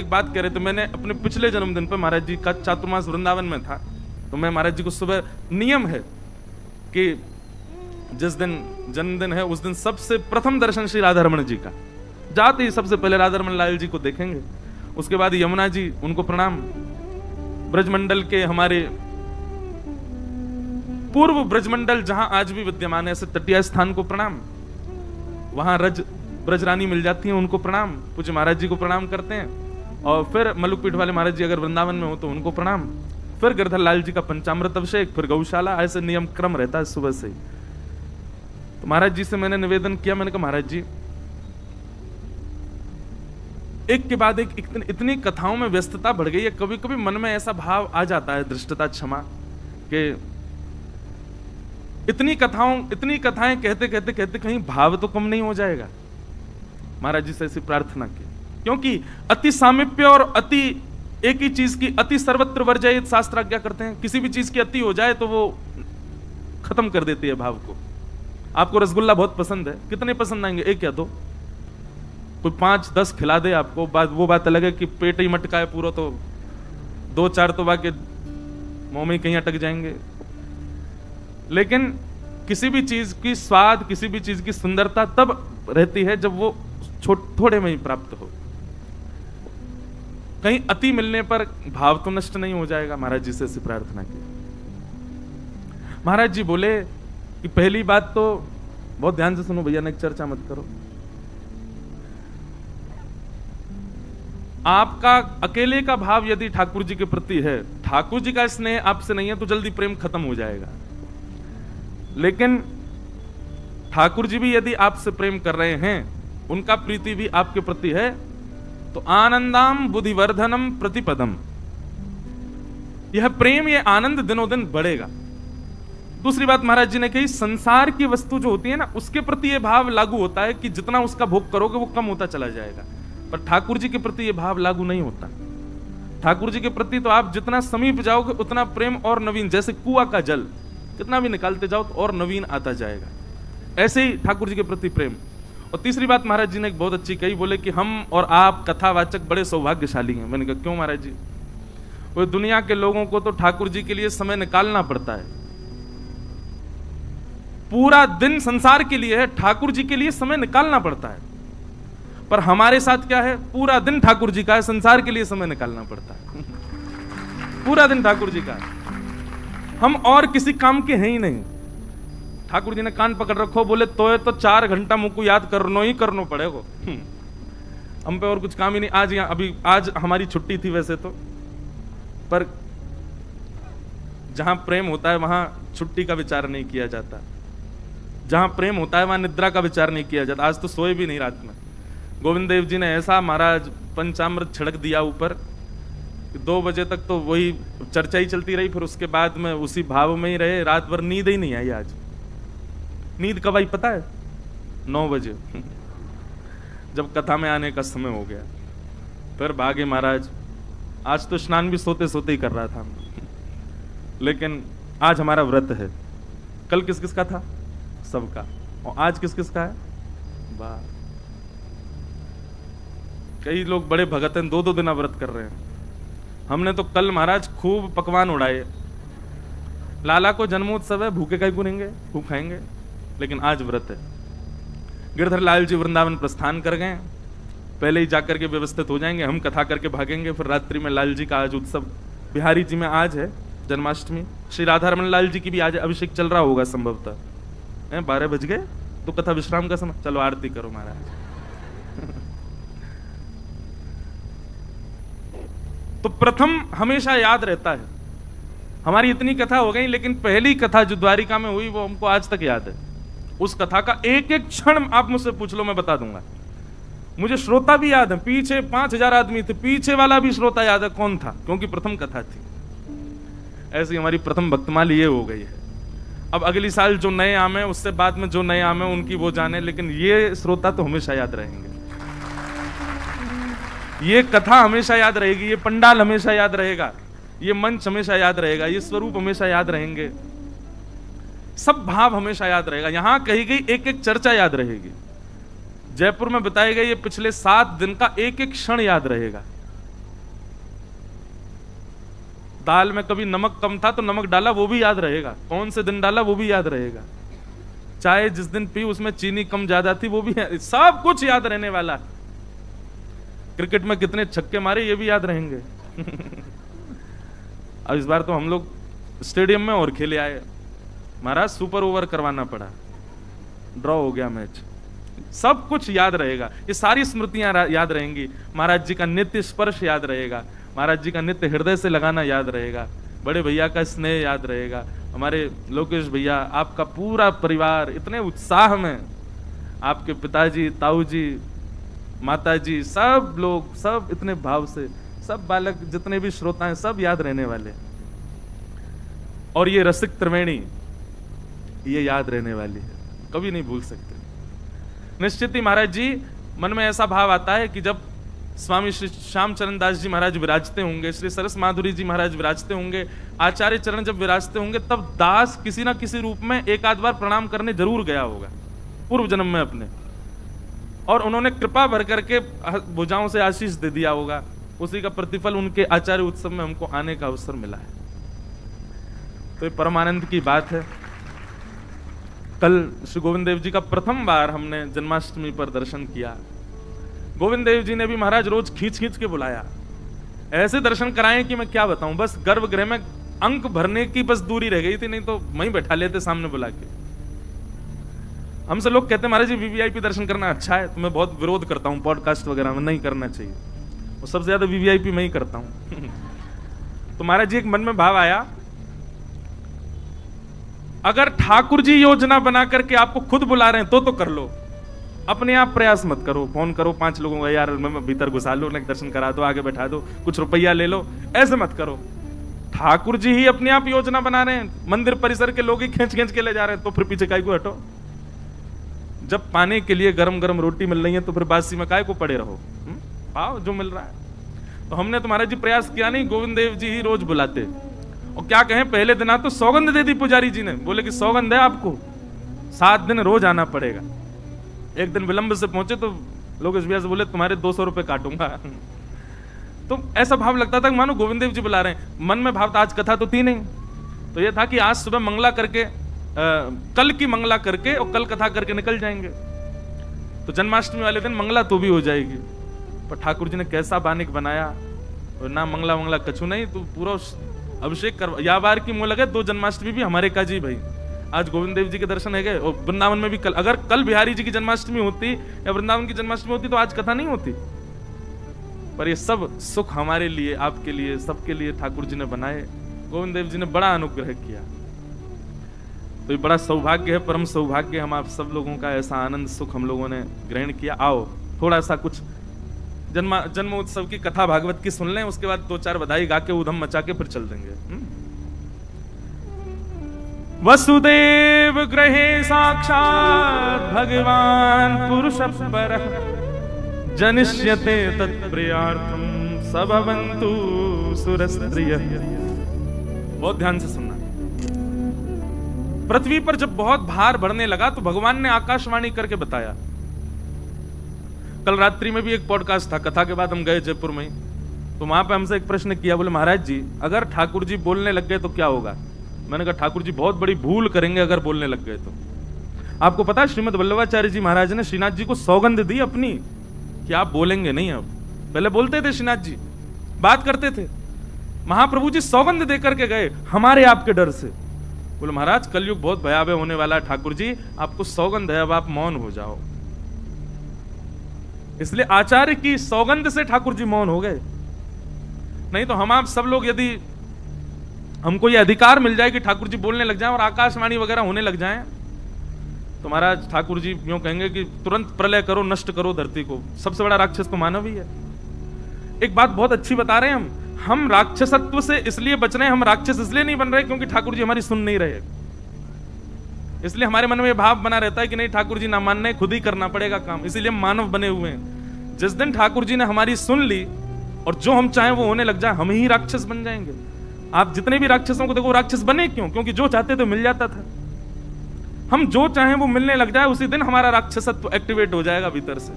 एक बात कह रहे थे, मैंने अपने पिछले जन्मदिन पर महाराज जी का चातुर्मास वृंदावन में था, तो मैं महाराज जी को सुबह, नियम है कि जिस दिन जन्मदिन है उस दिन सबसे प्रथम दर्शन श्री राधा रमण जी का, जाते ही सबसे पहले राधा रमण लाल जी को देखेंगे, उसके बाद यमुना जी, उनको प्रणाम, ब्रजमंडल के हमारे पूर्व ब्रजमंडल जहां आज भी विद्यमान है ऐसे तटीय स्थान को प्रणाम, वहां ब्रजरानी मिल जाती हैं, उनको प्रणाम, पूज्य महाराज जी को प्रणाम करते हैं, और फिर मलुकपीठ वाले महाराज जी अगर वृंदावन में हो तो उनको प्रणाम, फिर गिरधर लाल जी का पंचामृत अभिषेक, फिर गौशाला, ऐसे नियम क्रम रहता है सुबह से ही। तो महाराज जी से मैंने निवेदन किया, मैंने कहा महाराज जी एक के बाद एक इतनी कथाओं में व्यस्तता बढ़ गई है, कभी कभी मन में ऐसा भाव आ जाता है, दृष्टता क्षमा, कि इतनी कथाएं कहते कहते कहीं भाव तो कम नहीं हो जाएगा। महाराज जी से ऐसी प्रार्थना की, क्योंकि अति सामीप्य और अति एक ही चीज की अति सर्वत्र वर्जयित शास्त्र आज्ञा करते हैं, किसी भी चीज की अति हो जाए तो वो खत्म कर देती है भाव को। आपको रसगुल्ला बहुत पसंद है, कितने पसंद आएंगे, एक या दो, कोई 5-10 खिला दे आपको, वो बात अलग है कि पेट ही मटका है पूरा, तो 2-4 तो बाकी मुंह में कहीं अटक जाएंगे। लेकिन किसी भी चीज की स्वाद, किसी भी चीज की सुंदरता तब रहती है जब वो थोड़े में ही प्राप्त हो, कहीं अति मिलने पर भाव तो नष्ट नहीं हो जाएगा। महाराज जी से ऐसी प्रार्थना की। महाराज जी बोले कि पहली बात तो, बहुत ध्यान से सुनो भैया, ने चर्चा मत करो, आपका अकेले का भाव यदि ठाकुर जी के प्रति है, ठाकुर जी का स्नेह आपसे नहीं है तो जल्दी प्रेम खत्म हो जाएगा। लेकिन ठाकुर जी भी यदि आपसे प्रेम कर रहे हैं, उनका प्रीति भी आपके प्रति है, तो आनंदाम बुद्धिवर्धनम प्रतिपदम, यह प्रेम, यह आनंद दिनों दिन बढ़ेगा। दूसरी बात महाराज जी ने कही, संसार की वस्तु जो होती है ना, उसके प्रति यह भाव लागू होता है कि जितना उसका भोग करोगे वो कम होता चला जाएगा, पर ठाकुर जी के प्रति यह भाव लागू नहीं होता। ठाकुर जी के प्रति तो आप जितना समीप जाओगे उतना प्रेम और नवीन, जैसे कुआं का जल कितना भी निकालते जाओ तो और नवीन आता जाएगा, ऐसे ही ठाकुर जी के प्रति प्रेम। और तीसरी बात महाराज जी ने एक बहुत अच्छी कही, बोले कि हम और आप कथावाचक बड़े सौभाग्यशाली हैं। मैंने कहा क्यों महाराज जी? वो दुनिया के लोगों को तो ठाकुर जी के लिए समय निकालना पड़ता है, पूरा दिन संसार के लिए है, ठाकुर जी के लिए समय निकालना पड़ता है, पर हमारे साथ क्या है, पूरा दिन ठाकुर जी का है, संसार के लिए समय निकालना पड़ता है। पूरा दिन ठाकुर जी का है, हम और किसी काम के हैं ही नहीं। ठाकुर जी ने कान पकड़ रखो, बोले तो 4 घंटा मुझको याद करनो ही करनो पड़ेगा, हम पे और कुछ काम ही नहीं। आज यहाँ अभी आज हमारी छुट्टी थी वैसे तो, पर जहां प्रेम होता है वहां छुट्टी का विचार नहीं किया जाता, जहां प्रेम होता है वहां निद्रा का विचार नहीं किया जाता। आज तो सोए भी नहीं रात में। गोविंद देव जी ने ऐसा महाराज पंचामृत छिड़क दिया ऊपर, 2 बजे तक तो वही चर्चा ही चलती रही, फिर उसके बाद में उसी भाव में ही रहे, रात भर नींद ही नहीं आई। आज नींद कब आई पता है? 9 बजे जब कथा में आने का समय हो गया, फिर भागे महाराज। आज तो स्नान भी सोते सोते ही कर रहा था, लेकिन आज हमारा व्रत है। कल किस किस का था? सबका। और आज किस किस का है? वाह, कई लोग बड़े भगत हैं, 2-2 दिन व्रत कर रहे हैं। हमने तो कल महाराज खूब पकवान उड़ाए। लाला को जन्मोत्सव है, भूखे का ही घूमेंगे, खूब खाएंगे, लेकिन आज व्रत है। गिरधर लाल जी वृंदावन प्रस्थान कर गए, पहले ही जाकर के व्यवस्थित हो जाएंगे, हम कथा करके भागेंगे। फिर रात्रि में लाल जी का आज उत्सव, बिहारी जी में आज है जन्माष्टमी, श्री राधा रमन लाल जी की भी आज अभिषेक चल रहा होगा संभवतः। 12 बज गए तो कथा विश्राम का समय, चलो आरती करो महाराज। तो प्रथम हमेशा याद रहता है। हमारी इतनी कथा हो गई, लेकिन पहली कथा जो द्वारिका में हुई वो हमको आज तक याद है। उस कथा का एक एक क्षण आप मुझसे पूछ लो, मैं बता दूंगा। मुझे श्रोता भी याद है, पीछे 5000 आदमी थे, पीछे वाला भी श्रोता याद है कौन था, क्योंकि प्रथम कथा थी। ऐसी हमारी प्रथम भक्तमाली ये हो गई है। अब अगली साल जो नए आम है, उससे बाद में जो नए आम है उनकी वो जाने, लेकिन ये श्रोता तो हमेशा याद रहेंगे, ये कथा हमेशा याद रहेगी, ये पंडाल हमेशा याद रहेगा, ये मंच हमेशा याद रहेगा, ये स्वरूप हमेशा याद रहेंगे, सब भाव हमेशा याद रहेगा। यहां कही गई एक एक चर्चा याद रहेगी, जयपुर में बताए गए ये पिछले 7 दिन का एक एक क्षण याद रहेगा। दाल में कभी नमक कम था तो नमक डाला, वो भी याद रहेगा, कौन से दिन डाला वो भी याद रहेगा, चाय जिस दिन पी उसमें चीनी कम ज्यादा थी वो भी, सब कुछ याद रहने वाला। क्रिकेट में कितने छक्के मारे ये भी याद रहेंगे। अब इस बार तो हम लोग स्टेडियम में और खेले आए, महाराज सुपर ओवर करवाना पड़ा, ड्रॉ हो गया मैच, सब कुछ याद रहेगा, ये सारी स्मृतियां याद रहेंगी। महाराज जी का नित्य स्पर्श याद रहेगा, महाराज जी का नित्य हृदय से लगाना याद रहेगा, बड़े भैया का स्नेह याद रहेगा, हमारे लोकेश भैया, आपका पूरा परिवार इतने उत्साह में, आपके पिताजी, ताऊ जी, माता जी, सब लोग, सब इतने भाव से, सब बालक जितने भी श्रोता हैं सब याद रहने वाले। और ये रसिक त्रिवेणी ये याद रहने वाली है, कभी नहीं भूल सकते। निश्चित ही महाराज जी मन में ऐसा भाव आता है कि जब स्वामी श्री श्यामचरण दास जी महाराज विराजते होंगे, श्री सरस माधुरी जी महाराज विराजते होंगे, आचार्य चरण जब विराजते होंगे, तब दास किसी ना किसी रूप में एक आध बार प्रणाम करने जरूर गया होगा पूर्व जन्म में अपने, और उन्होंने कृपा भर करके भुजाओं से आशीष दे दिया होगा, उसी का प्रतिफल उनके आचार्य उत्सव में हमको आने का अवसर मिला है। तो ये परमानंद की बात है। कल श्री गोविंद देव जी का प्रथम बार हमने जन्माष्टमी पर दर्शन किया। गोविंद देव जी ने भी महाराज रोज खींच खींच के बुलाया, ऐसे दर्शन कराए कि मैं क्या बताऊं, बस गर्भगृह में अंक भरने की बस दूरी रह गई थी, नहीं तो वहीं बैठा लेते सामने बुला के। हमसे लोग कहते महाराज जी वीवीआईपी दर्शन करना अच्छा है, तो मैं बहुत विरोध करता हूं, पॉडकास्ट वगैरह में नहीं करना चाहिए, और सबसे ज्यादा वीवीआईपी में ही करता हूं। तो महाराज जी एक मन में भाव आया, अगर ठाकुर जी योजना बना करके आपको खुद बुला रहे हैं तो कर लो, अपने आप प्रयास मत करो, फोन करो 5 लोगों को, यार मैं भीतर घुसा लो, दर्शन करा दो, आगे बैठा दो, कुछ रुपया ले लो, ऐसे मत करो। ठाकुर जी ही अपने आप योजना बना रहे हैं, मंदिर परिसर के लोग ही खींच खींच के ले जा रहे हैं, तो फिर पीछे काय को हटो। जब पाने के लिए गरम गरम रोटी मिल रही है तो फिर बासी में काय को पड़े रहो, पाओ जो मिल रहा है। तो हमने तुम्हारा जी प्रयास किया नहीं, गोविंद देव जी ही रोज बुलाते, और क्या कहें पहले दिन तो सौगंध दे दी पुजारी जी ने, बोले कि सौगंध है आपको 7 दिन रोज आना पड़ेगा। एक दिन विलंब से पहुंचे तो लोग इस भैया से बोले तुम्हारे 200 रुपए काटूंगा। तो ऐसा भाव लगता था कि मानो गोविंद देव जी बुला रहे हैं। मन में भाव था, आज कथा तो थी नहीं, तो यह था कि आज सुबह मंगला करके कल की मंगला करके और कल कथा करके निकल जाएंगे, तो जन्माष्टमी वाले दिन मंगला तो भी हो जाएगी। पर ठाकुर जी ने कैसा बानिक बनाया, और ना मंगला मंगला कछु नहीं, तो पूरा अभिषेक कर, या बार की मुंह लगे 2 जन्माष्टमी भी हमारे का जी भाई। आज गोविंद देव जी के दर्शन है गए, और वृंदावन में भी कल, अगर कल बिहारी जी की जन्माष्टमी होती या वृंदावन की जन्माष्टमी होती तो आज कथा नहीं होती। पर ये सब सुख हमारे लिए, आपके लिए, सबके लिए ठाकुर जी ने बनाए, गोविंद देव जी ने बड़ा अनुग्रह किया। तो ये बड़ा सौभाग्य है, परम सौभाग्य, हम आप सब लोगों का ऐसा आनंद सुख हम लोगों ने ग्रहण किया। आओ थोड़ा सा कुछ जन्मोत्सव की कथा भागवत की सुन लें, उसके बाद 2-4 बधाई गा के उधम मचा के फिर चल देंगे। वसुदेव गृहे साक्षात् भगवान पुरुष परः जनिष्यते तत्प्रियार्थम सबवन्तु सुरस्त्रियः। बहुत ध्यान से सुनना। पृथ्वी पर जब बहुत भार बढ़ने लगा तो भगवान ने आकाशवाणी करके बताया। कल रात्रि में भी एक पॉडकास्ट था, कथा के बाद हम गए जयपुर में, तो वहां पे हमसे एक प्रश्न किया, बोले महाराज जी अगर ठाकुर जी बोलने लग गए तो क्या होगा। मैंने कहा ठाकुर जी बहुत बड़ी भूल करेंगे अगर बोलने लग गए तो। आपको पता है श्रीमद वल्लभाचार्य जी महाराज ने श्रीनाथ जी को सौगंध दी अपनी कि आप बोलेंगे नहीं। अब पहले बोलते थे श्रीनाथ जी, बात करते थे, महाप्रभु जी सौगंध दे करके गए हमारे आपके डर से। बोले महाराज कलयुग बहुत भयावह होने वाला है, ठाकुर जी आपको सौगंध है, अब आप मौन हो जाओ। इसलिए आचार्य की सौगंध से ठाकुर जी मौन हो गए। नहीं तो हम आप सब लोग यदि हमको ये अधिकार मिल जाए कि ठाकुर जी बोलने लग जाएं और आकाशवाणी वगैरह होने लग जाएं, तो महाराज ठाकुर जी यूं कहेंगे कि तुरंत प्रलय करो, नष्ट करो धरती को। सबसे बड़ा राक्षस तो मानव ही है। एक बात बहुत अच्छी बता रहे हैं हम राक्षसत्व से इसलिए बच रहे हैं, हम राक्षस इसलिए नहीं बन रहे क्योंकि ठाकुर जी हमारी सुन नहीं रहे। इसलिए हमारे मन में भाव बना रहता है कि नहीं ठाकुर जी ना मानने, खुद ही करना पड़ेगा काम, इसीलिए हम मानव बने हुए हैं। जिस दिन ठाकुर जी ने हमारी सुन ली और जो हम चाहें वो होने लग जाए, हम ही राक्षस बन जाएंगे। आप जितने भी राक्षसों को देखो, राक्षस बने क्यों? क्योंकि जो चाहते थे मिल जाता था। हम जो चाहें वो मिलने लग जाए, उसी दिन हमारा राक्षसत्व एक्टिवेट हो जाएगा भीतर से।